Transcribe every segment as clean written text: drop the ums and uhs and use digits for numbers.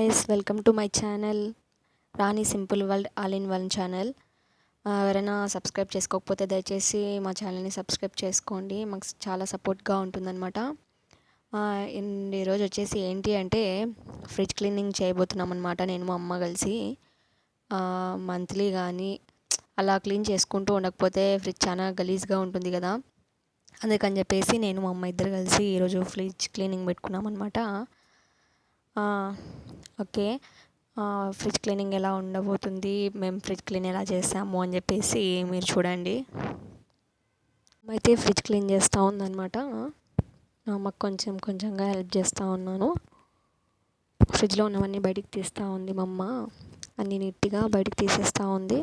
Guys, welcome to my channel Rani simple world all in one channel. ఎవరైనా subscribe చేసుకోకపోతే దయచేసి మా ఛానల్ని సబ్స్క్రైబ్ చేసుకోండి, మాకు చాలా సపోర్ట్గా ఉంటుందన్నమాట. ఈరోజు వచ్చేసి ఏంటి అంటే ఫ్రిడ్జ్ క్లీనింగ్ చేయబోతున్నాం అనమాట. నేను మా అమ్మ కలిసి మంత్లీ కానీ అలా క్లీన్ చేసుకుంటూ ఉండకపోతే ఫ్రిడ్జ్ చాలా గలీజ్గా ఉంటుంది కదా, అందుకని చెప్పేసి నేను మా అమ్మ ఇద్దరు కలిసి ఈరోజు ఫ్రిడ్జ్ క్లీనింగ్ పెట్టుకున్నాం అనమాట. ఓకే, ఫ్రిడ్జ్ క్లీనింగ్ ఎలా ఉండబోతుంది, మేము ఫ్రిడ్జ్ క్లీన్ ఎలా చేస్తాము అని చెప్పేసి మీరు చూడండి. అయితే ఫ్రిడ్జ్ క్లీన్ చేస్తూ ఉందన్నమాట. మాకు కొంచెంగా హెల్ప్ చేస్తూ ఉన్నాను. ఫ్రిడ్జ్లో ఉన్నవన్నీ బయటికి తీస్తూ ఉంది మా అమ్మ, అన్నీ నీట్గా బయటికి తీసేస్తూ ఉంది.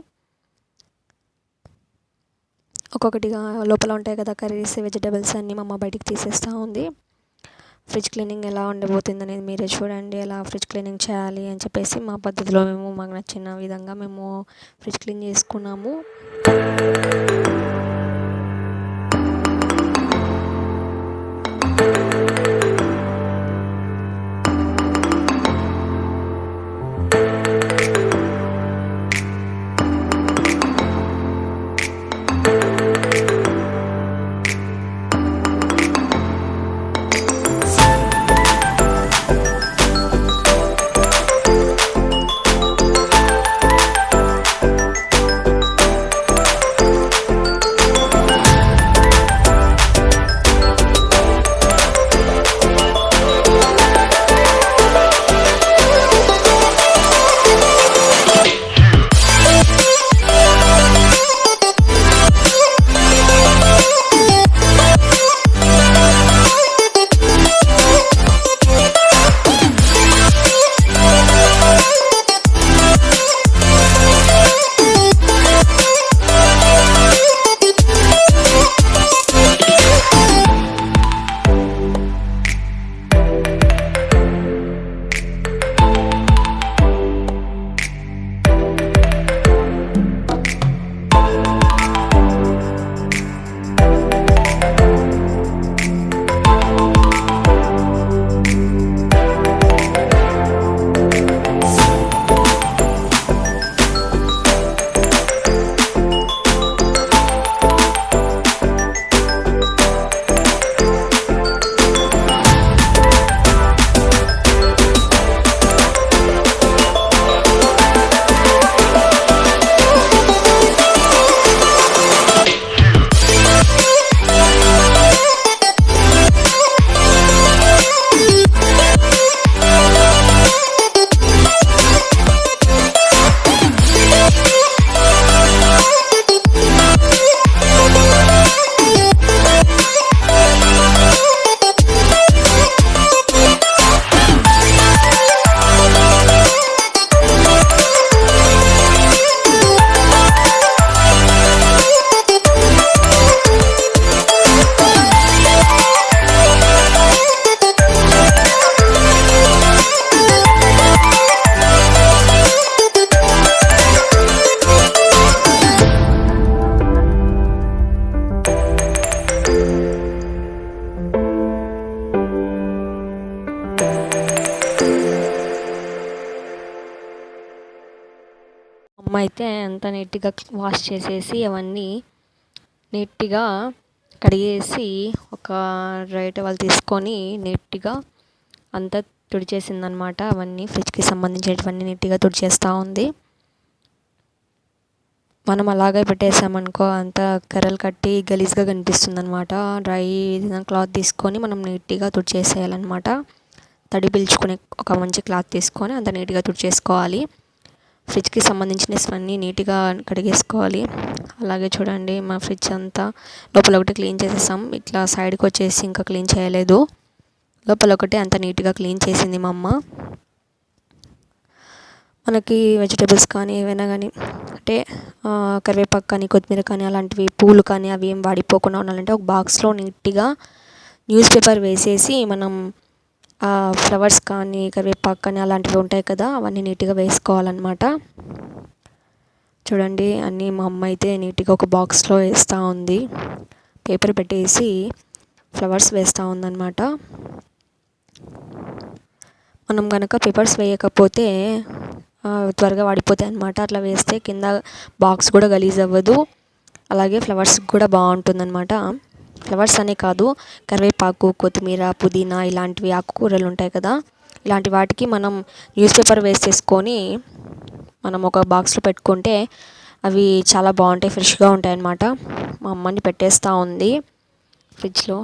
ఒక్కొక్కటిగా లోపల ఉంటాయి కదా కర్రీస్, వెజిటబుల్స్ అన్నీ మా అమ్మ బయటికి తీసేస్తూ ఉంది. ఫ్రిడ్జ్ క్లీనింగ్ ఎలా ఉండబోతుంది అనేది మీరే చూడండి. ఎలా ఫ్రిడ్జ్ క్లీనింగ్ చేయాలి అని చెప్పేసి మా పద్ధతిలో మాకు నచ్చిన విధంగా మేము ఫ్రిడ్జ్ క్లీన్ చేసుకున్నాము. అమ్మ అయితే అంత నీట్గా వాష్ చేసేసి అవన్నీ నీట్గా కడిగేసి ఒక డ్రై టవల్ తీసుకొని నీట్గా అంతా తుడిచేసిందనమాట. అవన్నీ ఫ్రిడ్జ్కి సంబంధించినవన్నీ నీట్గా తుడిచేస్తూ ఉంది. మనం అలాగే పెట్టేసామనుకో అంత కర్రలు కట్టి గలీజ్గా కనిపిస్తుంది అనమాట. డ్రై క్లాత్ తీసుకొని మనం నీట్గా తుడిచేసేయాలన్నమాట. తడి పీల్చుకునే ఒక మంచి క్లాత్ తీసుకొని అంత నీట్గా తుడిచేసుకోవాలి. ఫ్రిడ్జ్కి సంబంధించినవన్నీ నీట్గా కడిగేసుకోవాలి. అలాగే చూడండి, మా ఫ్రిడ్జ్ అంతా లోపల ఒకటి క్లీన్ చేసేసాం. ఇట్లా సైడ్కి వచ్చేసి ఇంకా క్లీన్ చేయలేదు. లోపల ఒకటి అంత నీట్గా క్లీన్ చేసింది మా అమ్మ. మనకి వెజిటబుల్స్ కానీ ఏవైనా కానీ అంటే కరివేపాకు కానీ కొత్తిమీర కానీ అలాంటివి పూలు కానీ అవి ఏం వాడిపోకుండా ఉండాలంటే ఒక బాక్స్లో నీట్గా న్యూస్ పేపర్ వేసేసి మనం ఫ్లవర్స్ కానీ కరివేపాకు కానీ అలాంటివి ఉంటాయి కదా, అవన్నీ నీట్గా వేసుకోవాలన్నమాట. చూడండి, అన్నీ మా అమ్మ అయితే నీట్గా ఒక బాక్స్లో వేస్తూ ఉంది. పేపర్ పెట్టేసి ఫ్లవర్స్ వేస్తూ ఉందన్నమాట. మనం కనుక పెప్పర్స్ వేయకపోతే త్వరగా వాడిపోతాయి అన్నమాట. అట్లా వేస్తే కింద బాక్స్ కూడా గలీజ్ అవ్వదు, అలాగే ఫ్లవర్స్ కూడా బాగుంటుందన్నమాట. ఫ్లవర్స్ అనే కాదు, కరివేపాకు, కొత్తిమీర, పుదీనా ఇలాంటివి ఆకుకూరలు ఉంటాయి కదా, ఇలాంటి వాటికి మనం న్యూస్ పేపర్ వేసేసుకొని మనం ఒక బాక్స్లో పెట్టుకుంటే అవి చాలా బాగుంటాయి, ఫ్రెష్గా ఉంటాయి అన్నమాట. మా అమ్మని పెట్టేస్తూ ఉంది ఫ్రిడ్జ్లో.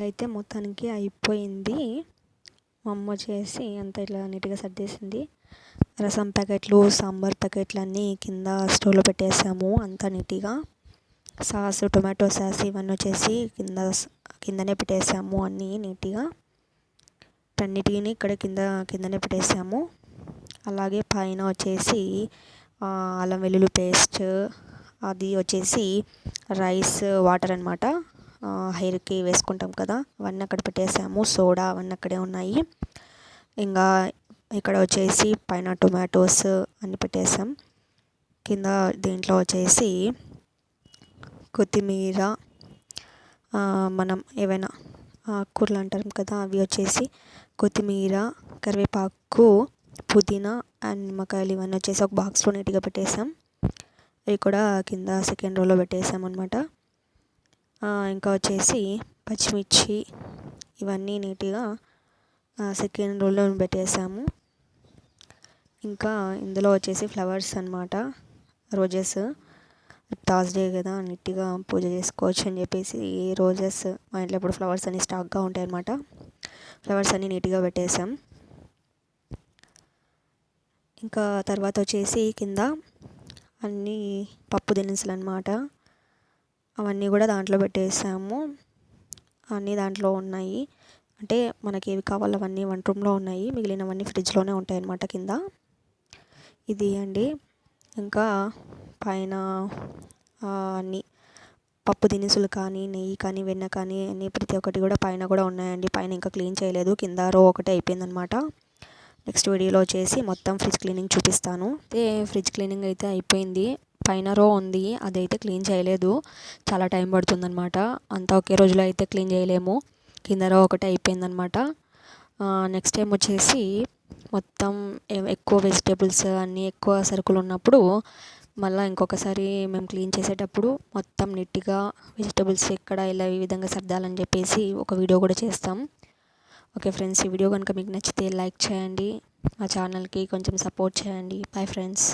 అయితే మొత్తానికి అయిపోయింది. మా అమ్మ చేసి అంతా ఇట్లా నీట్గా సర్దేసింది. రసం ప్యాకెట్లు, సాంబార్ ప్యాకెట్లు అన్నీ కింద స్టోర్లో పెట్టేసాము అంతా నీట్గా. సాస్, టొమాటో సాస్ ఇవన్నీ వచ్చేసి కిందనే పెట్టేసాము అన్నీ నీట్గా. అన్నిటిని ఇక్కడ కిందనే పెట్టేసాము. అలాగే పైన వచ్చేసి అల్లం వెల్లుల్లి పేస్ట్, అది వచ్చేసి రైస్ వాటర్ అనమాట, హెయిర్కి వేసుకుంటాం కదా, అవన్నీ అక్కడ పెట్టేసాము. సోడా అవన్నీ అక్కడే ఉన్నాయి. ఇంకా ఇక్కడ వచ్చేసి పైన టొమాటోస్ అన్నీ పెట్టేసాం. కింద దీంట్లో వచ్చేసి కొత్తిమీర, మనం ఏవైనా ఆకుకూరలు అంటారు కదా, అవి వచ్చేసి కొత్తిమీర, కరివేపాకు, పుదీనా అండ్ నిమ్మకాయలు ఇవన్నీ వచ్చేసి ఒక బాక్స్లో నీట్గా పెట్టేసాం. ఇవి కూడా కింద సెకండ్ రోలో పెట్టేసాం అనమాట. ఇంకా వచ్చేసి పచ్చిమిర్చి ఇవన్నీ నీట్గా సెకండ్ రోలో పెట్టేసాము. ఇంకా ఇందులో వచ్చేసి ఫ్లవర్స్ అనమాట, రోజెస్. థర్స్డే కదా, నీట్గా పూజ చేసుకోవచ్చు అని చెప్పేసి రోజెస్ మా ఇంట్లో ఇప్పుడు ఫ్లవర్స్ అన్నీ స్టాక్గా ఉంటాయి అన్నమాట. ఫ్లవర్స్ అన్నీ నీట్గా పెట్టేసాం. ఇంకా తర్వాత వచ్చేసి కింద అన్నీ పప్పు దినుసులు అనమాట, అవన్నీ కూడా దాంట్లో పెట్టేసాము. అన్నీ దాంట్లో ఉన్నాయి, అంటే మనకి ఏవి కావాలో అవన్నీ వంట రూమ్లో ఉన్నాయి, మిగిలినవన్నీ ఫ్రిడ్జ్లోనే ఉంటాయి అన్నమాట కింద. ఇది అండి. ఇంకా పైన అన్నీ పప్పు దినుసులు కానీ, నెయ్యి కానీ, వెన్న కానీ అన్నీ ప్రతి ఒక్కటి కూడా పైన కూడా ఉన్నాయండి. పైన ఇంకా క్లీన్ చేయలేదు, కింద రో ఒకటే అయిపోయిందనమాట. నెక్స్ట్ వీడియోలో వచ్చేసి మొత్తం ఫ్రిడ్జ్ క్లీనింగ్ చూపిస్తాను. అయితే ఫ్రిడ్జ్ క్లీనింగ్ అయితే అయిపోయింది. పైన రో ఉంది, అదైతే క్లీన్ చేయలేదు, చాలా టైం పడుతుందన్నమాట. అంతా ఒకే రోజులో అయితే క్లీన్ చేయలేము. కింద రో ఒకటే అయిపోయిందనమాట. నెక్స్ట్ టైం వచ్చేసి మొత్తం ఎక్కువ వెజిటేబుల్స్ అన్నీ ఎక్కువ సరుకులు ఉన్నప్పుడు మళ్ళీ ఇంకొకసారి మేము క్లీన్ చేసేటప్పుడు మొత్తం నీట్గా వెజిటేబుల్స్ ఎక్కడ ఇలా ఈ విధంగా సర్దాలని చెప్పేసి ఒక వీడియో కూడా చేస్తాం. ఓకే ఫ్రెండ్స్, ఈ వీడియో కనుక మీకు నచ్చితే లైక్ చేయండి, మా ఛానల్కి కొంచెం సపోర్ట్ చేయండి. Bye friends.